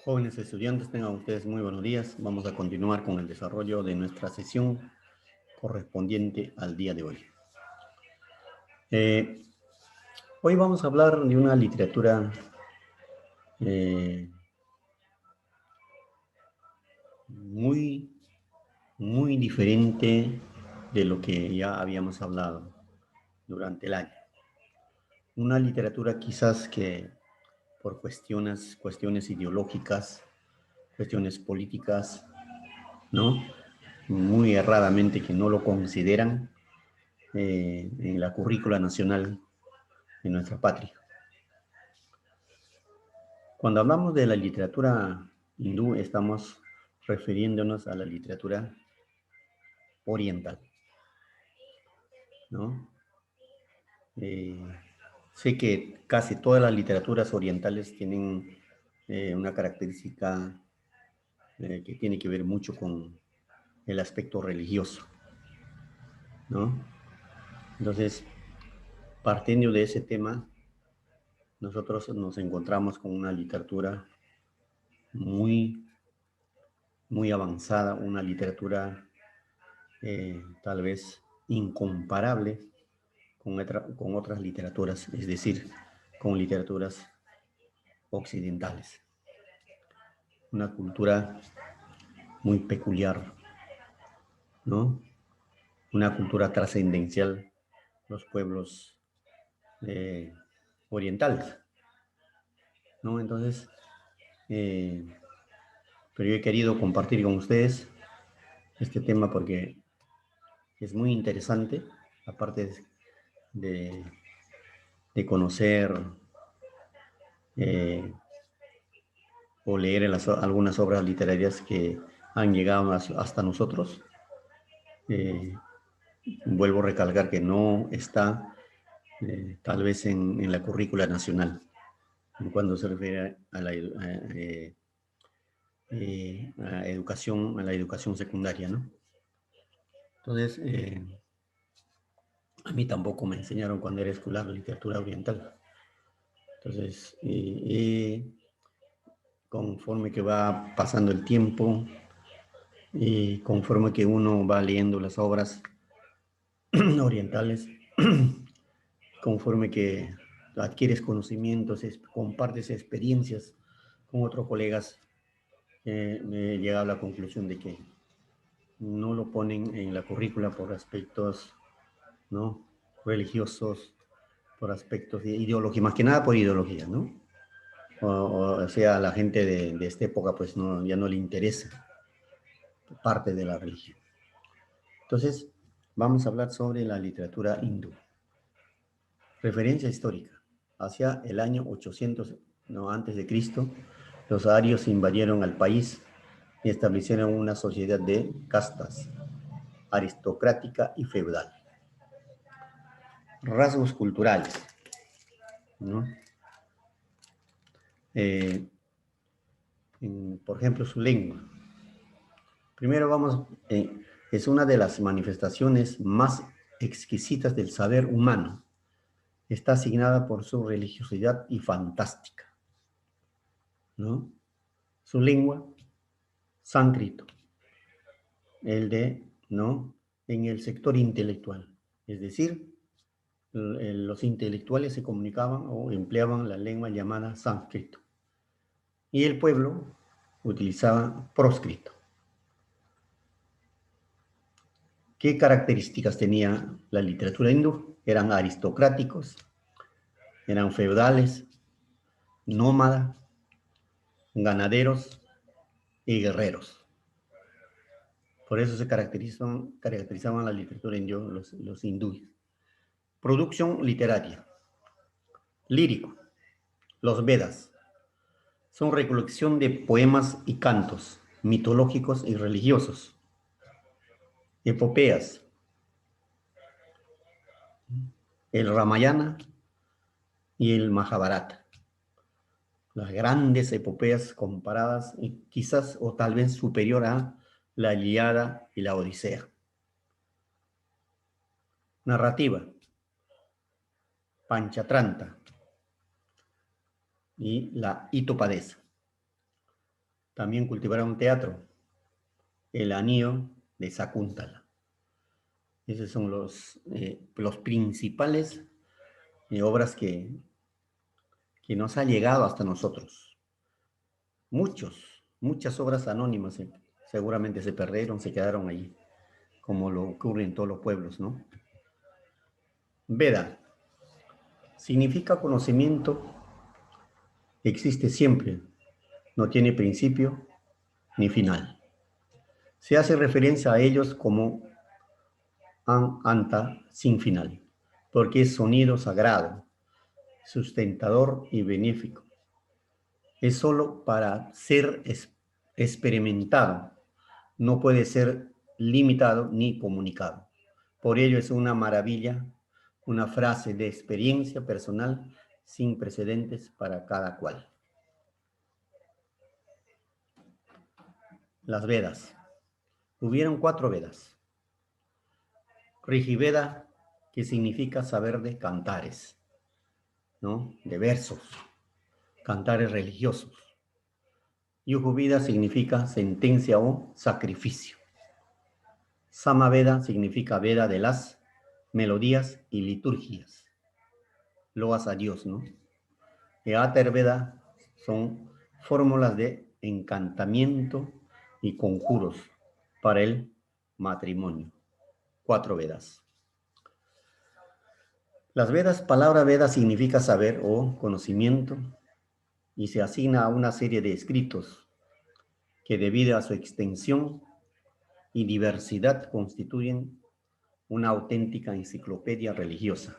Jóvenes estudiantes, tengan ustedes muy buenos días. Vamos a continuar con el desarrollo de nuestra sesión correspondiente al día de hoy. Hoy vamos a hablar de una literatura muy diferente de lo que ya habíamos hablado durante el año. Una literatura quizás que por cuestiones ideológicas, cuestiones políticas, ¿no? Muy erradamente que no lo consideran en la currícula nacional de nuestra patria. Cuando hablamos de la literatura hindú, estamos refiriéndonos a la literatura oriental, ¿no? Sé que casi todas las literaturas orientales tienen una característica que tiene que ver mucho con el aspecto religioso, ¿no? Entonces, partiendo de ese tema, nosotros nos encontramos con una literatura muy avanzada, una literatura tal vez incomparable con otras literaturas, es decir, con literaturas occidentales. Una cultura muy peculiar, ¿no? Una cultura trascendencial, los pueblos orientales, ¿no? Entonces, pero yo he querido compartir con ustedes este tema porque es muy interesante, aparte de conocer o leer en algunas obras literarias que han llegado hasta nosotros. Vuelvo a recalcar que no está tal vez en la currícula nacional, en cuando se refiere a la educación, a la educación secundaria, ¿no? Entonces, a mí tampoco me enseñaron cuando era escolar literatura oriental. Entonces, conforme que va pasando el tiempo y conforme que uno va leyendo las obras orientales, conforme que adquieres conocimientos, compartes experiencias con otros colegas, me he llegado a la conclusión de que no lo ponen en la currícula por aspectos, ¿no?, religiosos, por aspectos de ideología, más que nada por ideología, ¿no? O sea, a la gente de esta época pues no, ya no le interesa parte de la religión. Entonces, vamos a hablar sobre la literatura hindú. Referencia histórica. Hacia el año 800 antes de Cristo, los arios invadieron al país y establecieron una sociedad de castas, aristocrática y feudal. Rasgos culturales, ¿no? Por ejemplo, su lengua. Primero vamos, es una de las manifestaciones más exquisitas del saber humano. Está asignada por su religiosidad y fantástica, ¿no? Su lengua, sánscrito, ¿no?, en el sector intelectual. Es decir, los intelectuales se comunicaban o empleaban la lengua llamada sánscrito. Y el pueblo utilizaba próscrito. ¿Qué características tenía la literatura hindú? Eran aristocráticos, eran feudales, nómadas, ganaderos y guerreros. Por eso se caracterizaban la literatura hindú, los hindúes. Producción literaria. Lírico. Los Vedas. Son recolección de poemas y cantos mitológicos y religiosos. Epopeas. El Ramayana y el Mahabharata. Las grandes epopeas comparadas y quizás o tal vez superior a la Ilíada y la Odisea. Narrativa. Panchatranta y la Hitopadesa. También cultivaron teatro, el anillo de Sakuntala. Esos son los principales obras que nos ha llegado hasta nosotros. Muchas obras anónimas seguramente se perdieron, se quedaron allí, como lo ocurre en todos los pueblos, ¿no? Veda significa conocimiento, existe siempre, no tiene principio ni final. Se hace referencia a ellos como Anta sin final, porque es sonido sagrado, sustentador y benéfico. Es solo para ser experimentado, no puede ser limitado ni comunicado. Por ello es una maravilla, una frase de experiencia personal sin precedentes para cada cual. Las Vedas. Hubieron 4 Vedas. Rigiveda, que significa saber de cantares, ¿no? De versos, cantares religiosos. Yujurveda significa sentencia o sacrificio. Samaveda significa Veda de las melodías y liturgias. Loas a Dios, ¿no? Y Atharvaveda son fórmulas de encantamiento y conjuros para el matrimonio. 4 Vedas. Las Vedas, palabra Veda significa saber o conocimiento y se asigna a una serie de escritos que debido a su extensión y diversidad constituyen una auténtica enciclopedia religiosa,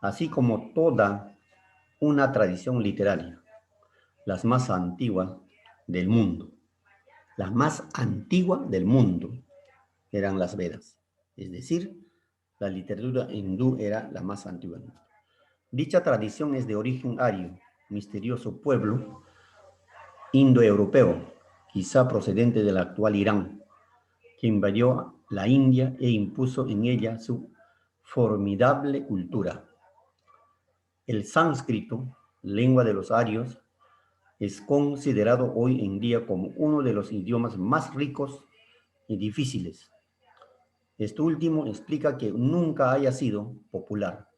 así como toda una tradición literaria, las más antiguas del mundo. La más antigua del mundo eran las Vedas, es decir, la literatura hindú era la más antigua. Dicha tradición es de origen ario, misterioso pueblo indoeuropeo, quizá procedente del actual Irán, que invadió la India e impuso en ella su formidable cultura. El sánscrito, lengua de los arios, es considerado hoy en día como uno de los idiomas más ricos y difíciles. Esto último explica que nunca haya sido popular,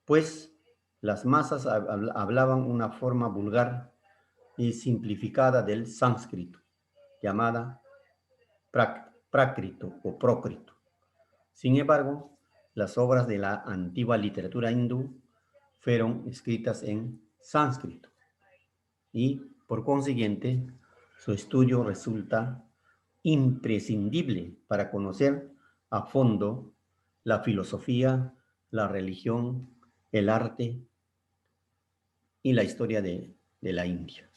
pues las masas hablaban una forma vulgar y simplificada del sánscrito, llamada prácrito o prócrito. Sin embargo, las obras de la antigua literatura hindú fueron escritas en sánscrito y, por consiguiente, su estudio resulta imprescindible para conocer a fondo la filosofía, la religión, el arte y la historia de la India.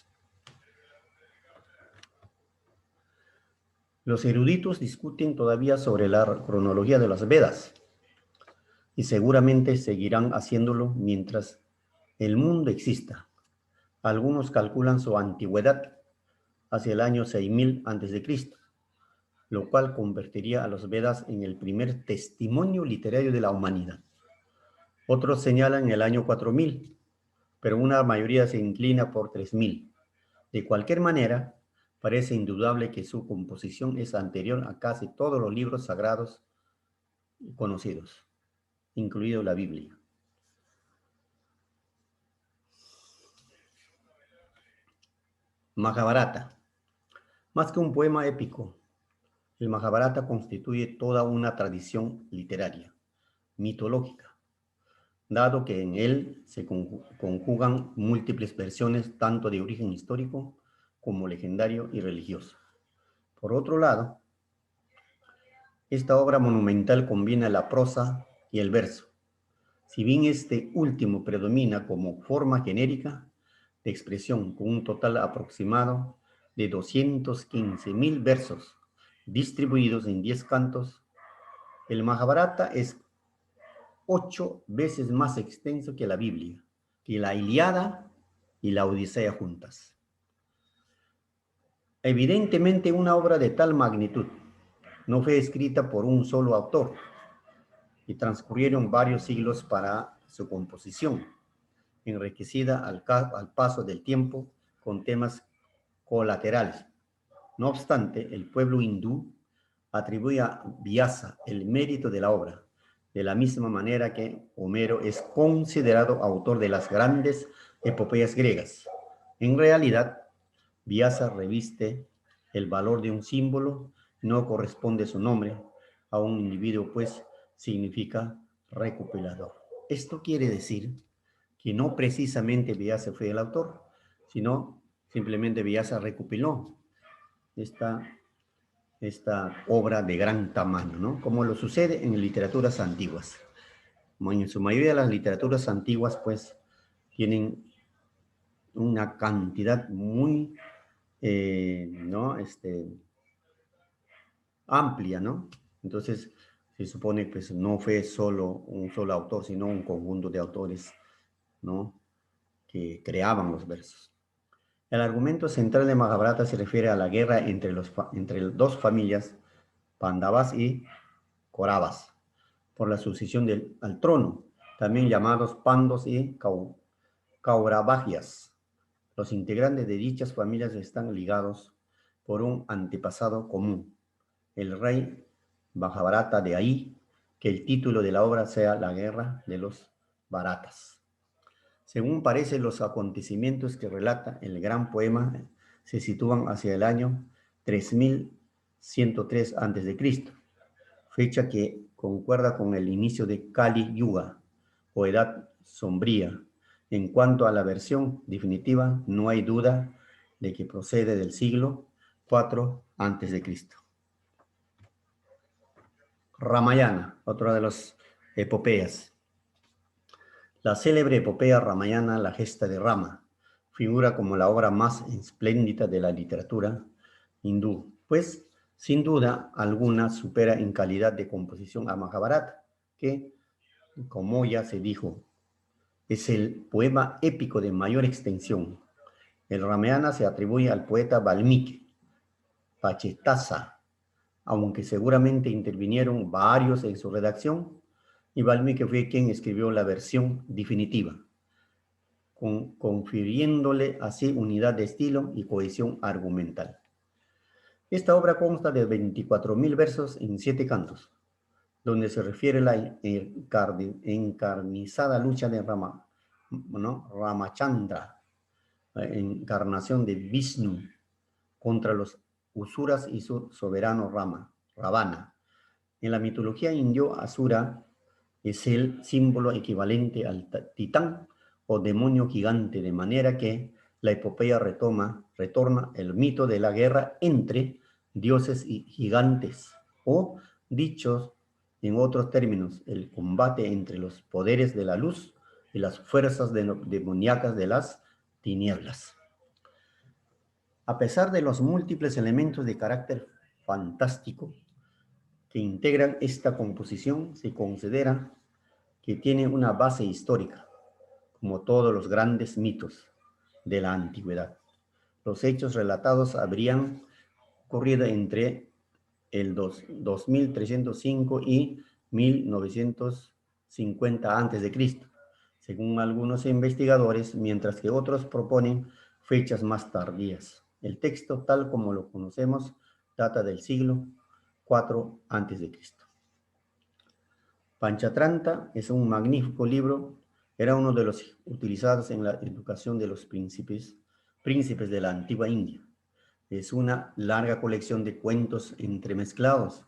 Los eruditos discuten todavía sobre la cronología de las Vedas y seguramente seguirán haciéndolo mientras el mundo exista. Algunos calculan su antigüedad hacia el año 6000 a.C., lo cual convertiría a los Vedas en el primer testimonio literario de la humanidad. Otros señalan el año 4000, pero una mayoría se inclina por 3000. De cualquier manera, parece indudable que su composición es anterior a casi todos los libros sagrados conocidos, incluido la Biblia. Mahabharata. Más que un poema épico, el Mahabharata constituye toda una tradición literaria, mitológica, dado que en él se conjugan múltiples versiones tanto de origen histórico como legendario y religioso. Por otro lado, esta obra monumental combina la prosa y el verso. Si bien este último predomina como forma genérica de expresión con un total aproximado de 215,000 versos distribuidos en 10 cantos, el Mahabharata es 8 veces más extenso que la Biblia, que la Ilíada y la Odisea juntas. Evidentemente, una obra de tal magnitud no fue escrita por un solo autor y transcurrieron varios siglos para su composición, enriquecida al paso del tiempo con temas colaterales. No obstante, el pueblo hindú atribuye a Vyasa el mérito de la obra, de la misma manera que Homero es considerado autor de las grandes epopeyas griegas. En realidad, Vyasa reviste el valor de un símbolo, no corresponde su nombre a un individuo, pues significa recopilador. Esto quiere decir que no precisamente Vyasa fue el autor, sino simplemente Vyasa recopiló esta, esta obra de gran tamaño, ¿no? Como lo sucede en literaturas antiguas. Como en su mayoría las literaturas antiguas, pues, tienen una cantidad muy, ¿no? Amplia, ¿no? Entonces, se supone que pues, no fue solo un solo autor, sino un conjunto de autores, ¿no? Que creaban los versos. El argumento central de Mahabharata se refiere a la guerra entre dos familias, Pandavas y Kauravas, por la sucesión al trono, también llamados Pandos y Kauravagias. Los integrantes de dichas familias están ligados por un antepasado común, el rey Mahabharata, de ahí que el título de la obra sea La guerra de los Bharatas. Según parece, los acontecimientos que relata el gran poema se sitúan hacia el año 3103 a.C., fecha que concuerda con el inicio de Kali Yuga, o Edad Sombría. En cuanto a la versión definitiva, no hay duda de que procede del siglo IV a.C. Ramayana, otra de las epopeas. La célebre epopeya ramayana, la gesta de Rama, figura como la obra más espléndida de la literatura hindú, pues sin duda alguna supera en calidad de composición a Mahabharata, que, como ya se dijo, es el poema épico de mayor extensión. El Ramayana se atribuye al poeta Valmiki, Pachetasa, aunque seguramente intervinieron varios en su redacción, y Valmiki fue quien escribió la versión definitiva, confiriéndole así unidad de estilo y cohesión argumental. Esta obra consta de 24.000 versos en 7 cantos, donde se refiere la encarnizada lucha de Ramachandra, la encarnación de Vishnu, contra los Usuras y su soberano Ravana. En la mitología indio, Asura es el símbolo equivalente al titán o demonio gigante, de manera que la epopeya retorna el mito de la guerra entre dioses y gigantes, o dichos en otros términos, el combate entre los poderes de la luz y las fuerzas demoníacas de las tinieblas. A pesar de los múltiples elementos de carácter fantástico que integran esta composición, se considera que tiene una base histórica, como todos los grandes mitos de la antigüedad. Los hechos relatados habrían ocurrido entre el 2305 y 1950 a.C., según algunos investigadores, mientras que otros proponen fechas más tardías. El texto, tal como lo conocemos, data del siglo IV a.C. Panchatranta es un magnífico libro, era uno de los utilizados en la educación de los príncipes de la antigua India. Es una larga colección de cuentos entremezclados,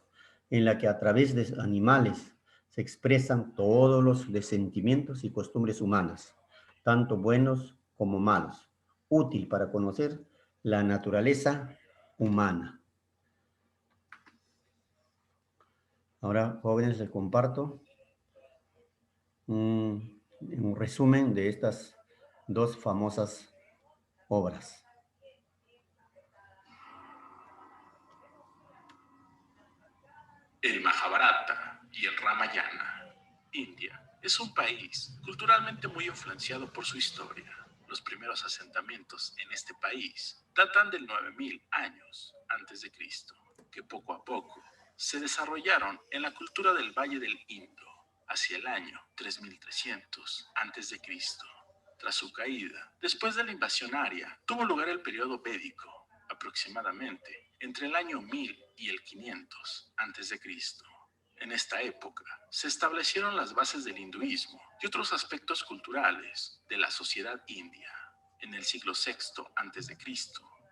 en la que a través de animales se expresan todos los sentimientos y costumbres humanas, tanto buenos como malos, útil para conocer la naturaleza humana. Ahora, jóvenes, les comparto un resumen de estas dos famosas obras. El Mahabharata y el Ramayana. India es un país culturalmente muy influenciado por su historia. Los primeros asentamientos en este país datan del 9000 años antes de Cristo, que poco a poco se desarrollaron en la cultura del Valle del Indo hacia el año 3300 antes de Cristo. Tras su caída, después de la invasión aria, tuvo lugar el periodo védico, aproximadamente entre el año 1000 y el 500 a.C. En esta época se establecieron las bases del hinduismo y otros aspectos culturales de la sociedad india. En el siglo VI a.C.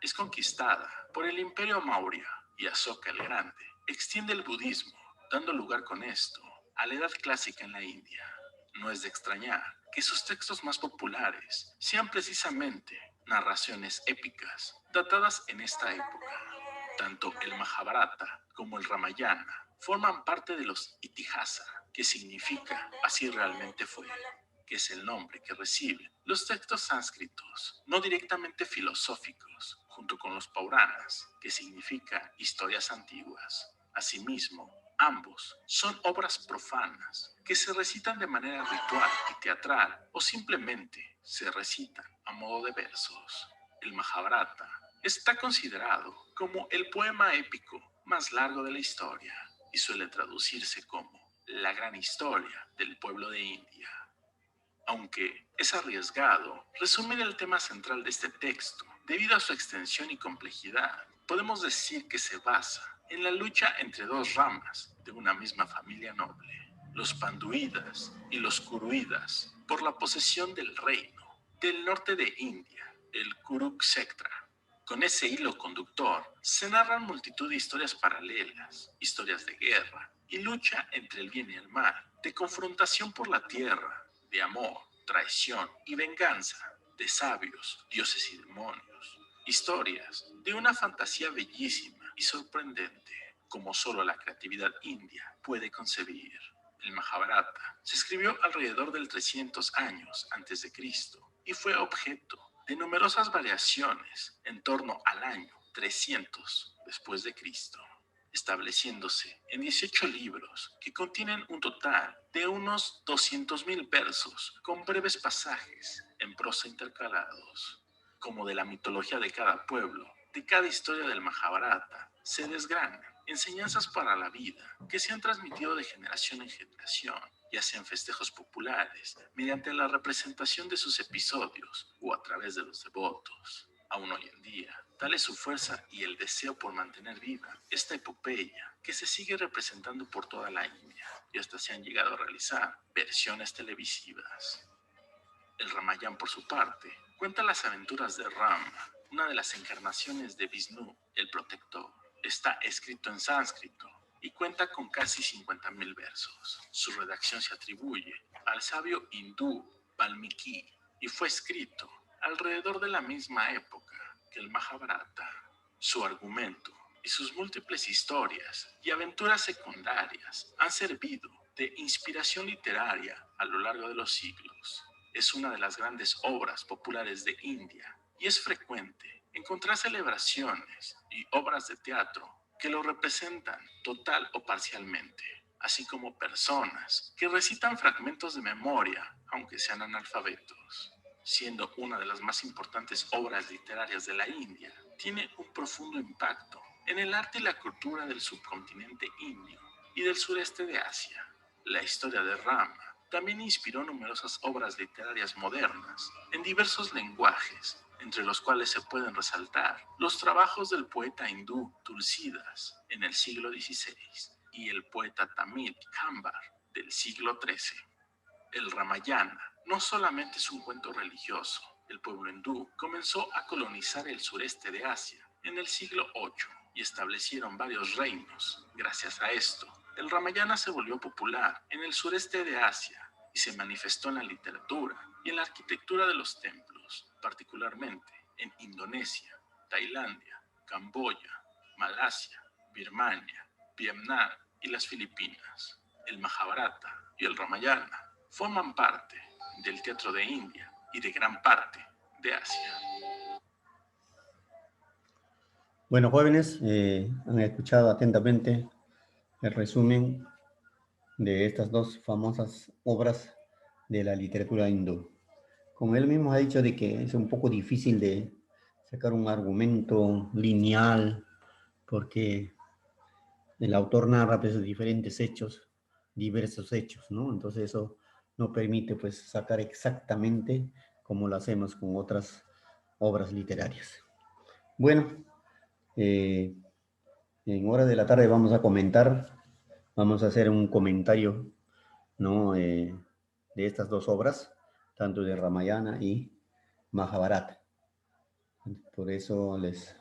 es conquistada por el Imperio Maurya y Asoka el Grande extiende el budismo, dando lugar con esto a la Edad Clásica en la India. No es de extrañar que sus textos más populares sean precisamente narraciones épicas datadas en esta época. Tanto el Mahabharata como el Ramayana forman parte de los Itihasa, que significa así realmente fue, que es el nombre que reciben los textos sánscritos, no directamente filosóficos, junto con los Puranas, que significa historias antiguas. Asimismo, ambos son obras profanas que se recitan de manera ritual y teatral o simplemente se recitan a modo de versos. El Mahabharata está considerado como el poema épico más largo de la historia y suele traducirse como la gran historia del pueblo de India. Aunque es arriesgado resumir el tema central de este texto, debido a su extensión y complejidad, podemos decir que se basa en la lucha entre dos ramas de una misma familia noble, los Panduidas y los Kuruidas, por la posesión del reino del norte de India, el Kurukshetra. Con ese hilo conductor se narran multitud de historias paralelas, historias de guerra y lucha entre el bien y el mal, de confrontación por la tierra, de amor, traición y venganza, de sabios, dioses y demonios. Historias de una fantasía bellísima y sorprendente, como solo la creatividad india puede concebir. El Mahabharata se escribió alrededor del 300 años antes de Cristo y fue objeto de numerosas variaciones en torno al año 300 después de Cristo, estableciéndose en 18 libros que contienen un total de unos 200.000 versos con breves pasajes en prosa intercalados. Como de la mitología de cada pueblo, de cada historia del Mahabharata, se desgranan enseñanzas para la vida que se han transmitido de generación en generación, ya sea en festejos populares, mediante la representación de sus episodios o a través de los devotos. Aún hoy en día, tal es su fuerza y el deseo por mantener viva esta epopeya que se sigue representando por toda la India y hasta se han llegado a realizar versiones televisivas. El Ramayana, por su parte, cuenta las aventuras de Rama, una de las encarnaciones de Vishnu, el protector. Está escrito en sánscrito y cuenta con casi 50.000 versos. Su redacción se atribuye al sabio hindú Valmiki y fue escrito alrededor de la misma época que el Mahabharata. Su argumento y sus múltiples historias y aventuras secundarias han servido de inspiración literaria a lo largo de los siglos. Es una de las grandes obras populares de India y es frecuente encontrar celebraciones y obras de teatro que lo representan total o parcialmente, así como personas que recitan fragmentos de memoria, aunque sean analfabetos. Siendo una de las más importantes obras literarias de la India, tiene un profundo impacto en el arte y la cultura del subcontinente indio y del sureste de Asia. La historia de Rama también inspiró numerosas obras literarias modernas en diversos lenguajes, entre los cuales se pueden resaltar los trabajos del poeta hindú Tulsídas en el siglo XVI y el poeta tamil Kambar del siglo XIII. El Ramayana no solamente es un cuento religioso. El pueblo hindú comenzó a colonizar el sureste de Asia en el siglo VIII y establecieron varios reinos. Gracias a esto, el Ramayana se volvió popular en el sureste de Asia y se manifestó en la literatura y en la arquitectura de los templos, particularmente en Indonesia, Tailandia, Camboya, Malasia, Birmania, Vietnam y las Filipinas. El Mahabharata y el Ramayana forman parte del teatro de India y de gran parte de Asia. Bueno, jóvenes, han escuchado atentamente el resumen de estas dos famosas obras de la literatura hindú. Como él mismo ha dicho de que es un poco difícil de sacar un argumento lineal porque el autor narra pues diferentes hechos, diversos hechos, ¿no? Entonces eso no permite pues sacar exactamente como lo hacemos con otras obras literarias. Bueno, En horas de la tarde vamos a comentar, vamos a hacer un comentario, ¿no? De estas dos obras, tanto de Ramayana y Mahabharata. Por eso les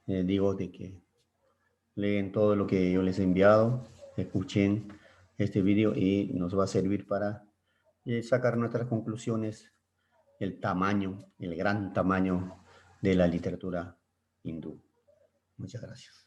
digo de que leen todo lo que yo les he enviado, escuchen este video y nos va a servir para sacar nuestras conclusiones, el tamaño, el gran tamaño de la literatura hindú. Muchas gracias.